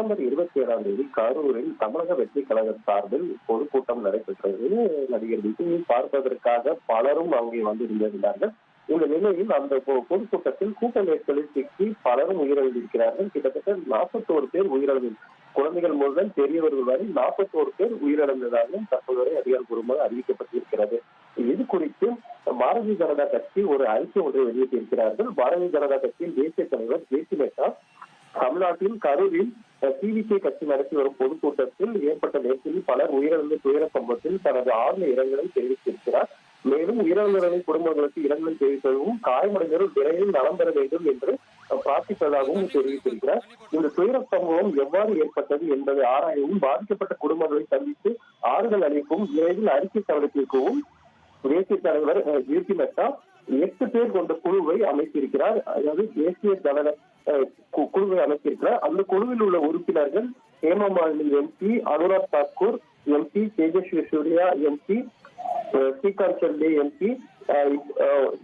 December 27 கரூரில் தமிழக வெற்றி கழக சார்பில் பொதுக்கூட்டம் நடைபெற்றது. நடிகர் விஜயை பார்ப்பதற்காக பலரும் அங்கே வந்திருந்தார்கள். இந்த நிலையில் அந்த பொதுக்கூட்டத்தில் கூட்ட நெரிசலில் சிக்கி பலரும் உயிரிழந்திருக்கிறார்கள். கிட்டத்தட்ட 41 பேர் உயிரிழந்து, குழந்தைகள் முதல் பெரியவர்கள் வரை 41 பேர் உயிரிழந்ததாக தற்போது அதிகாரப்பூர்வமாக அறிவிக்கப்பட்டிருக்கிறது. இது குறித்து பாரதிய ஜனதா கட்சி ஒரு அறிக்கை ஒன்றை வெளியிட்டிருக்கிறார்கள். பாரதிய ஜனதா கட்சியின் தேசிய தலைவர் ஜே.பி. நட்டா தமிழ்நாட்டில் கரூரில் டிவிகே கட்சி நடத்தி வரும் பொதுக்கூட்டத்தில் ஏற்பட்ட நெரிசலில் பலர் உயிரிழந்த துயர சம்பவத்தில் தனது ஆழ்ந்த இரங்கலை தெரிவித்திருக்கிறார். மேலும் உயிரிழந்தவர்களின் குடும்பங்களுக்கு இரங்கலை தெரிவித்ததும் காயமடைந்தவர்கள் விரைவில் நலம் பெற வேண்டும் என்று பிரார்த்திப்பதாகவும் தெரிவித்திருக்கிறார். இந்த துயர சம்பவம் எவ்வாறு ஏற்பட்டது என்பதை ஆராயவும், பாதிக்கப்பட்ட குடும்பங்களை சந்தித்து ஆறுதல் அளிக்கவும், விரைவில் அறிக்கை சமர்ப்பிக்கவும் தேசிய தலைவர் ஜே.பி. நட்டா 8 பேர் கொண்ட குழுவை அமைத்திருக்கிறார். அதாவது தேசிய ஜனதா குழுவை அமைத்திருக்கிறார். அந்த குழுவில் உள்ள உறுப்பினர்கள் Hema Malini MP, Anurag Thakur MP, Tejasvi Surya MP, Shrikant Sherde MP,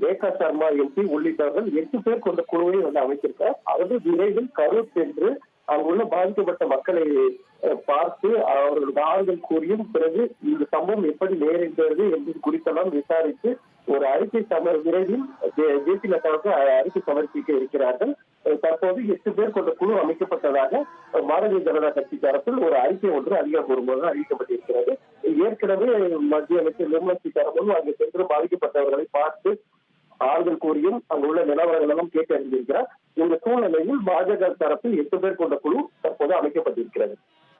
Rekha Sharma MP உள்ளிட்டவர்கள் 8 பேர் கொண்ட குழுவை அமைத்திருக்கிறார். அவர்கள் விரைவில் கரூர் சென்று அங்குள்ள பாதிக்கப்பட்ட மக்களை பார்த்து அவர்களுக்கு ஆறுதல் கூறியும், பிறகு இந்த சம்பவம் எப்படி நேரிட்டது என்பது குறித்தெல்லாம் விசாரித்து ஒரு அறிக்கை விரைவில் ஜே.பி. நட்டாவுக்கு அறிக்கை சமர்ப்பிக்க இருக்கிறார்கள். தற்போது 8 பேர் கொண்ட குழு அமைக்கப்பட்டதாக பாரதிய ஜனதா கட்சி தரப்பில் ஒரு அறிக்கை ஒன்று அதிகாரப்பூர்வமாக அறிவிக்கப்பட்டிருக்கிறது. ஏற்கனவே மத்திய அமைச்சர் நிர்மலா சீதாராமன் அங்கு சென்று பாதிக்கப்பட்டவர்களை பார்த்து ஆறுதல் கூறியும் அங்குள்ள நிலவரங்கள் எல்லாம் கேட்டு அறிந்திருக்கிறார். இந்த சூழ்நிலையில் பாஜக தரப்பில் 8 பேர் கொண்ட குழு தற்போது அமைக்கப்பட்டிருக்கிறது.